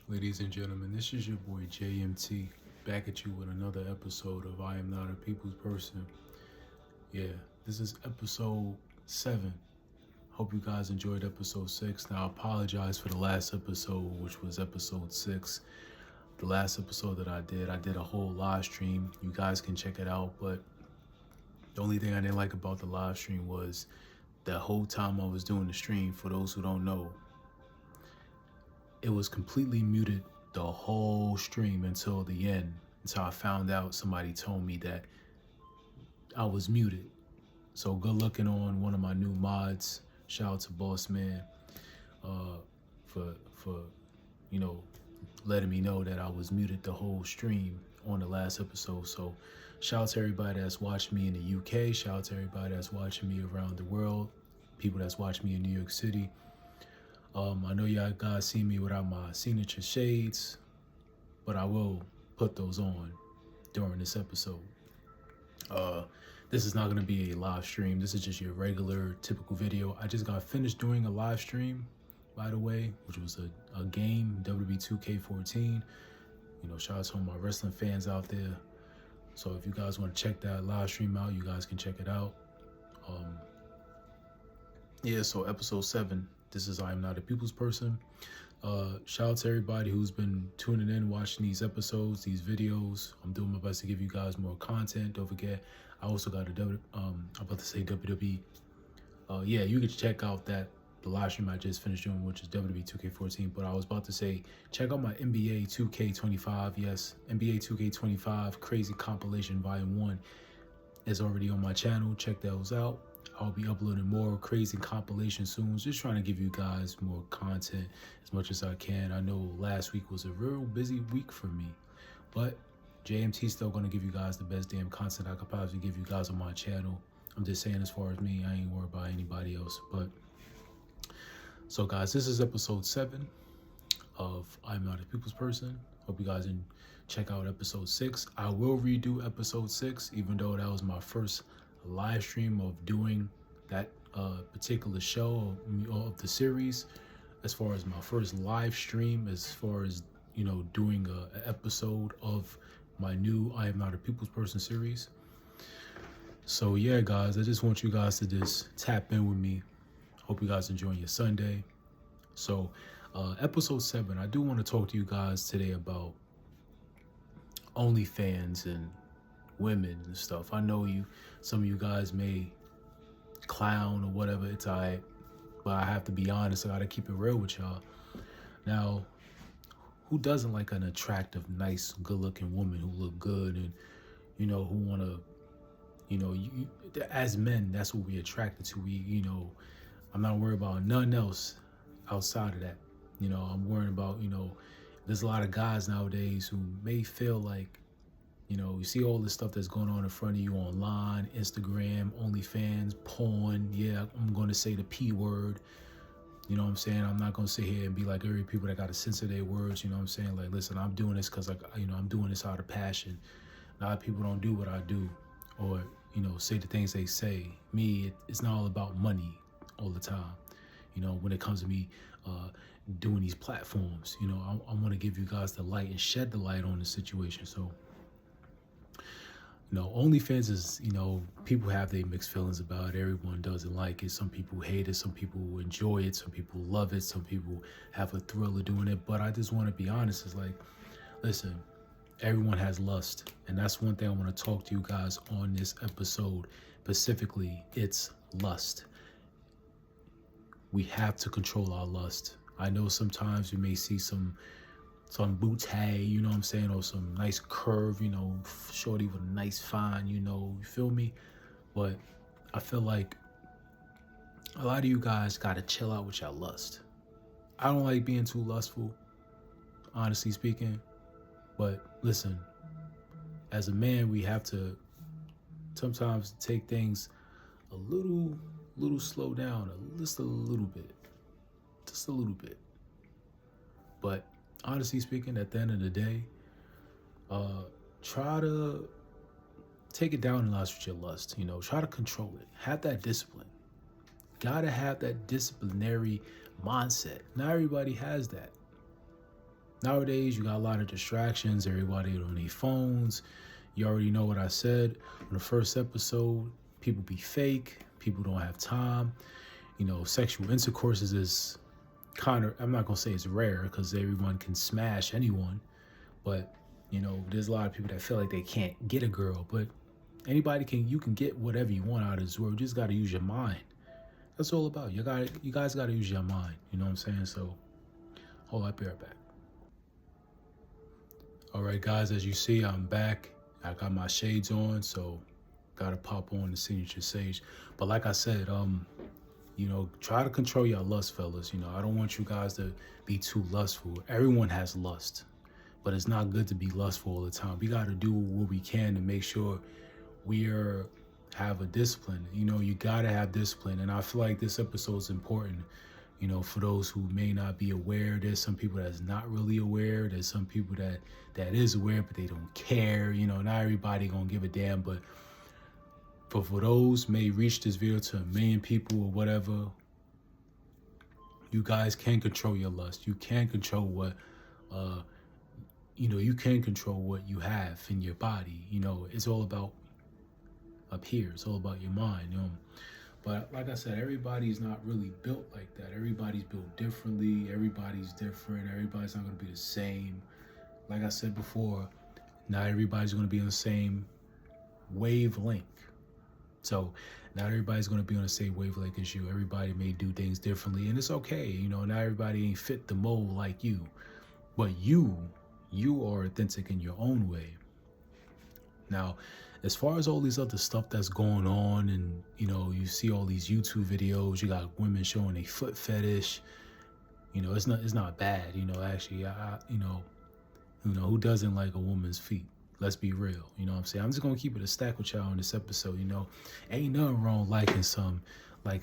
Ladies and gentlemen, this is your boy JMT back at you with another episode of I Am Not a People's Person. Yeah, this is episode 7. Hope you guys enjoyed episode 6. Now, I apologize for the last episode, which was episode 6. The last episode that I did a whole live stream. You guys can check it out, but the only thing I didn't like about the live stream was the whole time I was doing the stream, for those who don't know, it was completely muted the whole stream until the end. Until I found out, somebody told me that I was muted. So good looking on one of my new mods. Shout out to Boss Man for letting me know that I was muted the whole stream on the last episode. So shout out to everybody that's watching me in the UK. Shout out to everybody that's watching me around the world. People that's watching me in New York City. I know y'all guys see me without my signature shades, but I will put those on during this episode. This is not going to be a live stream. This is just your regular, typical video. I just got finished doing a live stream, by the way, which was a game, WWE 2K14. Shout out to all my wrestling fans out there. So if you guys want to check that live stream out, you guys can check it out. So episode 7. This is I Am Not a People's Person. Shout out to everybody who's been tuning in, watching these episodes, these videos. I'm doing my best to give you guys more content. Don't forget, I also got I'm about to say WWE. You can check out the live stream I just finished doing, which is WWE 2K14. But I was about to say, check out my NBA 2K25. Yes, NBA 2K25 Crazy Compilation Volume 1 is already on my channel. Check those out. I'll be uploading more crazy compilations soon. Just trying to give you guys more content as much as I can. I know last week was a real busy week for me, but JMT still going to give you guys the best damn content I could possibly give you guys on my channel. I'm just saying, as far as me, I ain't worried about anybody else. But so guys, this is episode 7 of I'm Not a People's Person. Hope you guys can check out episode 6. I will redo episode 6, even though that was my first live stream of doing that particular show of the series. As far as my first live stream, as far as doing an episode of my new I Am Not a People's Person series. So yeah, guys, I just want you guys to just tap in with me. Hope you guys enjoying your Sunday. So episode 7, I do want to talk to you guys today about OnlyFans and women and stuff. I know some of you guys may clown or whatever, it's alright, but I have to be honest. I gotta keep it real with y'all. Now, who doesn't like an attractive, nice, good-looking woman who look good and who wanna, as men, that's what we attracted to. I'm not worried about nothing else outside of that. I'm worried about, there's a lot of guys nowadays who may feel like, you see all this stuff that's going on in front of you online, Instagram, OnlyFans, porn. Yeah, I'm going to say the P word. You know what I'm saying? I'm not going to sit here and be like every people that got to censor their words. You know what I'm saying? Like, listen, I'm doing this because, I'm doing this out of passion. A lot of people don't do what I do or, say the things they say. Me, it's not all about money all the time. When it comes to me doing these platforms, I want to give you guys the light and shed the light on the situation. So, OnlyFans is, people have their mixed feelings about it. Everyone doesn't like it. Some people hate it. Some people enjoy it. Some people love it. Some people have a thrill of doing it. But I just want to be honest. It's like, listen, everyone has lust. And that's one thing I want to talk to you guys on this episode. Specifically, it's lust. We have to control our lust. I know sometimes we may see some booty, you know what I'm saying, or some nice curve, shorty with a nice fine, you feel me? But I feel like a lot of you guys gotta chill out with your lust. I don't like being too lustful, honestly speaking, but listen, as a man, we have to sometimes take things a little slow down, just a little bit. But honestly speaking, at the end of the day, try to take it down a notch with your lust. Try to control it. Have that discipline. Gotta have that disciplinary mindset. Not everybody has that. Nowadays, you got a lot of distractions. Everybody on their phones. You already know what I said in the first episode. People be fake. People don't have time. Sexual intercourse is kind of, I'm not going to say it's rare because everyone can smash anyone. But, there's a lot of people that feel like they can't get a girl. But you can get whatever you want out of this world. You just got to use your mind. That's all about. You guys got to use your mind. You know what I'm saying? So, hold up, be right back. All right, guys, as you see, I'm back. I got my shades on, so got to pop on the signature sage. But like I said, try to control your lust, fellas. I don't want you guys to be too lustful. Everyone has lust, but it's not good to be lustful all the time. We got to do what we can to make sure we have a discipline. You got to have discipline. And I feel like this episode is important, for those who may not be aware. There's some people that's not really aware. There's some people that is aware, but they don't care. Not everybody gonna give a damn, but for those may reach this video to 1 million people or whatever, you guys can control your lust. You can control what, you can control what you have in your body. It's all about up here. It's all about your mind. But like I said, everybody's not really built like that. Everybody's built differently. Everybody's different. Everybody's not going to be the same. Like I said before, not everybody's going to be on the same wavelength. So not everybody's going to be on the same wavelength as you. Everybody may do things differently, and it's okay. Not everybody ain't fit the mold like you. But you are authentic in your own way. Now, as far as all these other stuff that's going on, and you see all these YouTube videos, you got women showing a foot fetish. It's not bad. Actually, who doesn't like a woman's feet? Let's be real. You know what I'm saying? I'm just gonna keep it a stack with y'all in this episode. Ain't nothing wrong liking some, a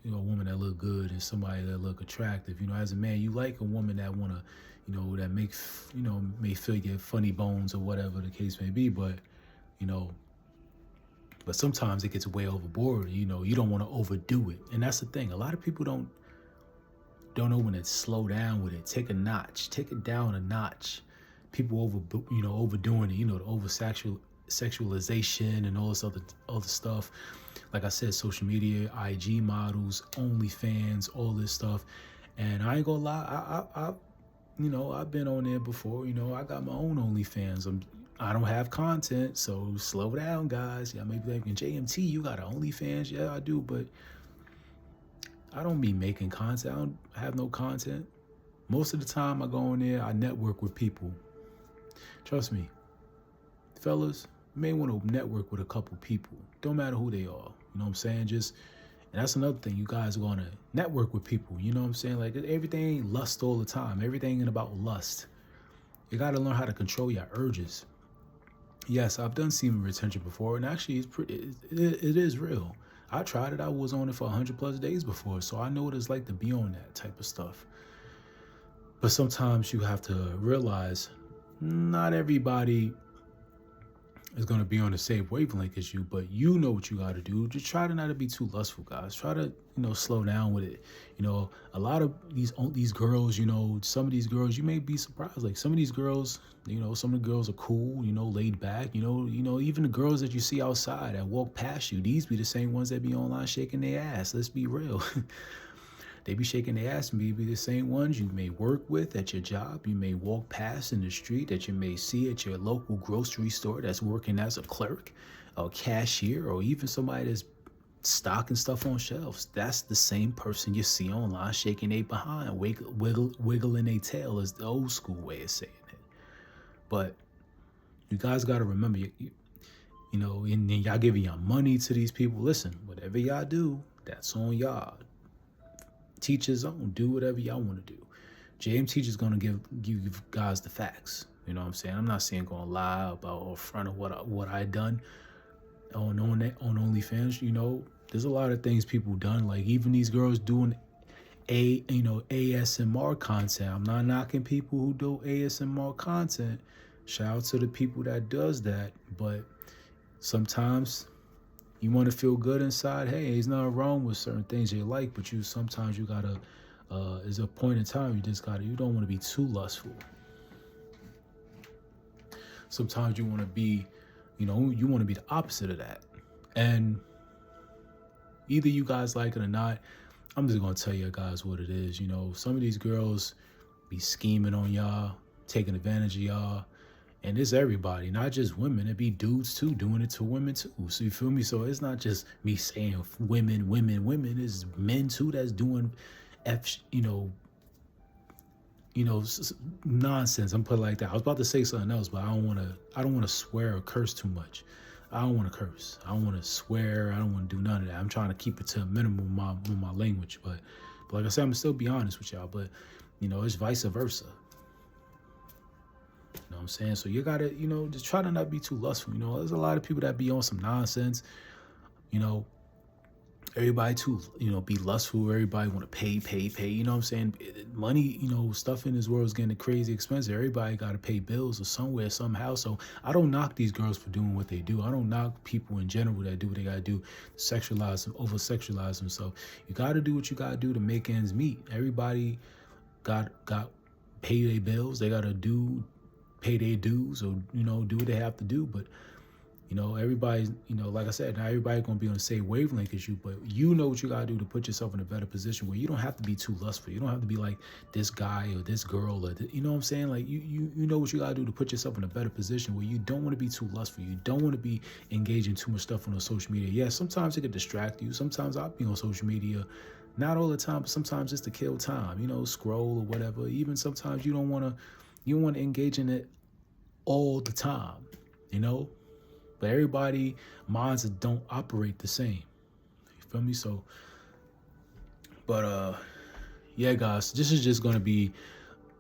woman that look good and somebody that look attractive. As a man, you like a woman that wanna, that may fill your funny bones or whatever the case may be, but but sometimes it gets way overboard. You don't want to overdo it, and that's the thing. A lot of people don't know when to slow down with it. Take it down a notch. People overdoing it. The over sexualization and all this other stuff. Like I said, social media, IG models, OnlyFans, all this stuff. And I ain't gonna lie, I've been on there before. I got my own OnlyFans. I don't have content, so slow down, guys. Yeah, maybe like in JMT, you got an OnlyFans. Yeah, I do, but I don't be making content. I don't have no content. Most of the time I go in there, I network with people. Trust me, fellas, you may want to network with a couple people. Don't matter who they are. You know what I'm saying? And that's another thing. You guys are going to network with people. You know what I'm saying? Like, everything ain't lust all the time. Everything ain't about lust. You got to learn how to control your urges. Yes, I've done semen retention before, and actually it is real. I tried it. I was on it for 100+ days before, so I know what it's like to be on that type of stuff. But sometimes you have to realize not everybody is going to be on the same wavelength as you, but you know what you got to do. Just try to not to be too lustful, guys. Try to, slow down with it. A lot of these girls, some of these girls, you may be surprised. Like, some of these girls, some of the girls are cool, laid back, even the girls that you see outside that walk past you, these be the same ones that be online shaking their ass. Let's be real. They be shaking their ass and be the same ones you may work with at your job. You may walk past in the street, that you may see at your local grocery store that's working as a clerk, a cashier, or even somebody that's stocking stuff on shelves. That's the same person you see online shaking their behind, wiggling their tail, is the old school way of saying it. But you guys got to remember, and then y'all giving y'all money to these people. Listen, whatever y'all do, that's on y'all. Teach his own. Do whatever y'all want to do. JMT is going to give you guys the facts. You know what I'm saying? I'm not saying going to lie about or front of what I done on OnlyFans. There's a lot of things people done. Like, even these girls doing ASMR content. I'm not knocking people who do ASMR content. Shout out to the people that does that. But sometimes you want to feel good inside. Hey, there's nothing wrong with certain things you like, but sometimes you gotta There's a point in time you don't want to be too lustful. Sometimes you want to be, you want to be the opposite of that. And either you guys like it or not, I'm just going to tell you guys what it is. Some of these girls be scheming on y'all, taking advantage of y'all. And it's everybody, not just women. It be dudes too, doing it to women too. So you feel me? So it's not just me saying women. It's men too that's doing nonsense. I'm put it like that. I was about to say something else, but I don't want to swear or curse too much. I don't want to curse. I don't want to swear. I don't want to do none of that. I'm trying to keep it to a minimum with my language. But like I said, I'm still be honest with y'all. But it's vice versa. You know what I'm saying? So you gotta, just try to not be too lustful. There's a lot of people that be on some nonsense. Everybody too, be lustful. Everybody want to pay. You know what I'm saying? Money, stuff in this world is getting crazy expensive. Everybody got to pay bills or somewhere, somehow. So I don't knock these girls for doing what they do. I don't knock people in general that do what they got to do, sexualize them, over-sexualize them. So you got to do what you got to do to make ends meet. Everybody got pay their bills. They got to pay their dues or, do what they have to do. But everybody's, like I said, not everybody gonna be on the same wavelength as you, but you know what you gotta do to put yourself in a better position where you don't have to be too lustful. You don't have to be like this guy or this girl or you know what I'm saying? Like you know what you gotta do to put yourself in a better position where you don't want to be too lustful. You don't want to be engaging too much stuff on social media. Yeah, sometimes it could distract you. Sometimes I'll be on social media, not all the time, but sometimes just to kill time. Scroll or whatever. Even sometimes you don't want to engage in it all the time. But everybody minds don't operate the same. You feel me? So, but yeah, guys, this is just gonna be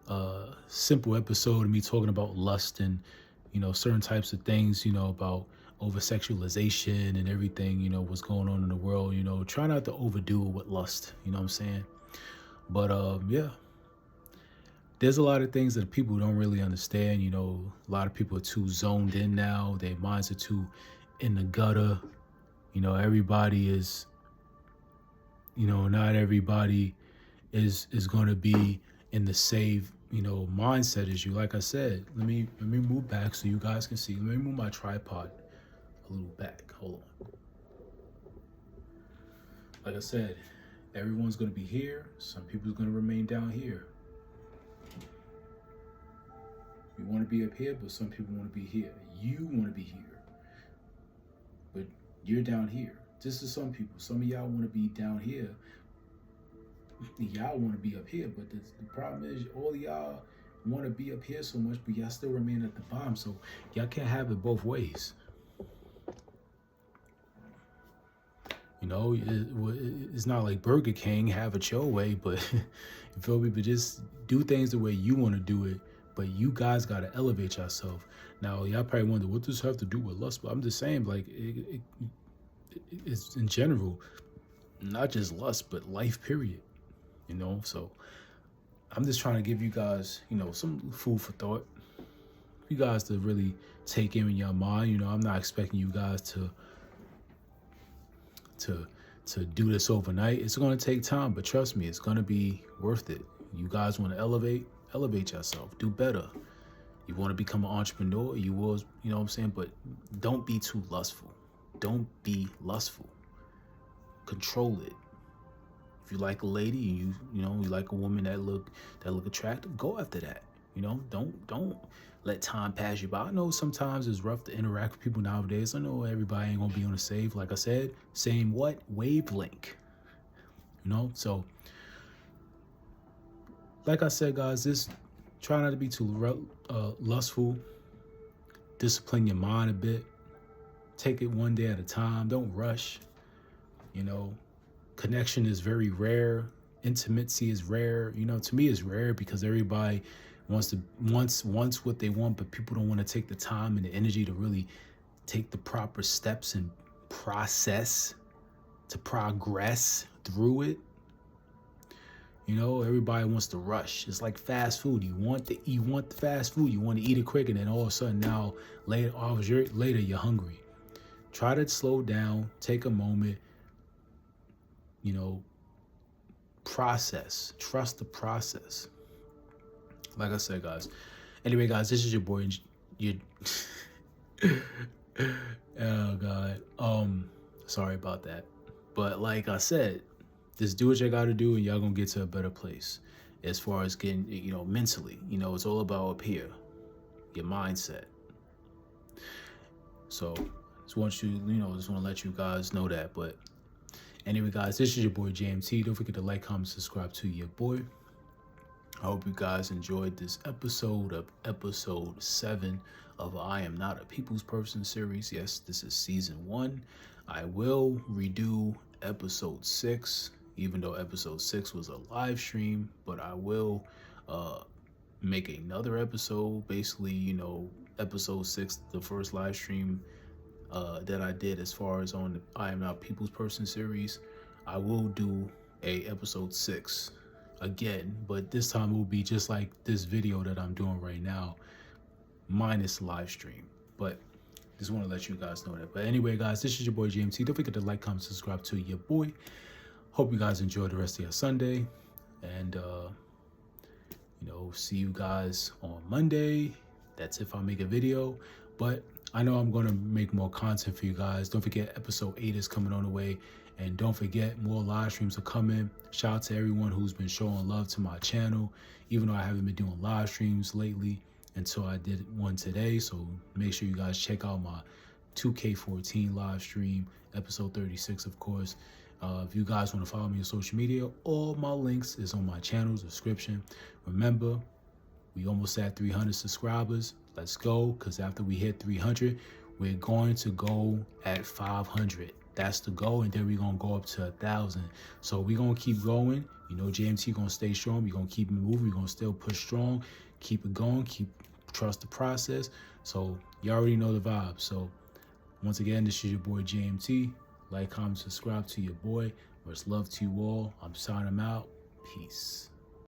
a simple episode of me talking about lust and certain types of things, about over sexualization and everything, what's going on in the world. Try not to overdo it with lust. You know what I'm saying? But yeah. There's a lot of things that people don't really understand. A lot of people are too zoned in now. Their minds are too in the gutter. Everybody is, not everybody is going to be in the same, mindset as you. Like I said, let me move back so you guys can see. Let me move my tripod a little back. Hold on. Like I said, everyone's going to be here. Some people are going to remain down here. You want to be up here, but some people want to be here. You want to be here, but you're down here. This is some people. Some of y'all want to be down here. Y'all want to be up here, but the problem is all y'all want to be up here so much, but y'all still remain at the bottom. So y'all can't have it both ways. It's not like Burger King, have it your way, but you feel me? But just do things the way you want to do it. But you guys got to elevate yourself. Now, y'all probably wonder, what does this have to do with lust? But I'm just saying, like, it's in general, not just lust, but life, period. So I'm just trying to give you guys, some food for thought. You guys to really take in your mind. I'm not expecting you guys to do this overnight. It's going to take time, but trust me, it's going to be worth it. You guys want to elevate yourself, do better. You want to become an entrepreneur, you will, you know what I'm saying? But don't be too lustful. Don't be lustful. Control it. If you like a lady, you like a woman that look attractive, go after that. Don't let time pass you by. I know sometimes it's rough to interact with people nowadays. I know everybody ain't gonna be on the same, like I said, same wavelength. So like I said, guys, just try not to be too lustful. Discipline your mind a bit. Take it one day at a time. Don't rush. Connection is very rare. Intimacy is rare. To me, it's rare because everybody wants what they want, but people don't want to take the time and the energy to really take the proper steps and process to progress through it. Everybody wants to rush. It's like fast food. You want the fast food. You want to eat it quick, and then all of a sudden now later you're hungry. Try to slow down. Take a moment. process. Trust the process. Like I said, guys. Anyway, guys, this is your boy. Your oh God. Sorry about that. But like I said, just do what you got to do, and y'all gonna get to a better place. As far as getting, mentally, it's all about up here, your mindset. So, just want to let you guys know that. But anyway, guys, this is your boy JMT. Don't forget to like, comment, subscribe to your boy. I hope you guys enjoyed this episode of episode 7 of I Am Not a People's Person series. Yes, this is season 1. I will redo episode 6, even though episode 6 was a live stream, but I will make another episode. Basically, episode 6, the first live stream that I did as far as on the I Am Not a People's Person series, I will do a episode 6 again, but this time it will be just like this video that I'm doing right now, minus live stream. But just want to let you guys know that. But anyway, guys, this is your boy JMT. Don't forget to like, comment, subscribe to your boy. Hope you guys enjoy the rest of your Sunday, and see you guys on Monday. That's if I make a video, but I know I'm going to make more content for you guys. Don't forget, episode 8 is coming on the way. And don't forget, more live streams are coming. Shout out to everyone who's been showing love to my channel, even though I haven't been doing live streams lately until I did one today. So make sure you guys check out my 2K14 live stream, episode 36, of course. If you guys want to follow me on social media, all my links is on my channel description. Remember, we almost at 300 subscribers. Let's go, because after we hit 300, we're going to go at 500. That's the goal, and then we're going to go up to 1,000. So we're going to keep going. JMT going to stay strong. We're going to keep it moving. We're going to still push strong. Keep it going. Trust the process. So you already know the vibe. So once again, this is your boy JMT. Like, comment, subscribe to your boy. Much love to you all. I'm signing out. Peace.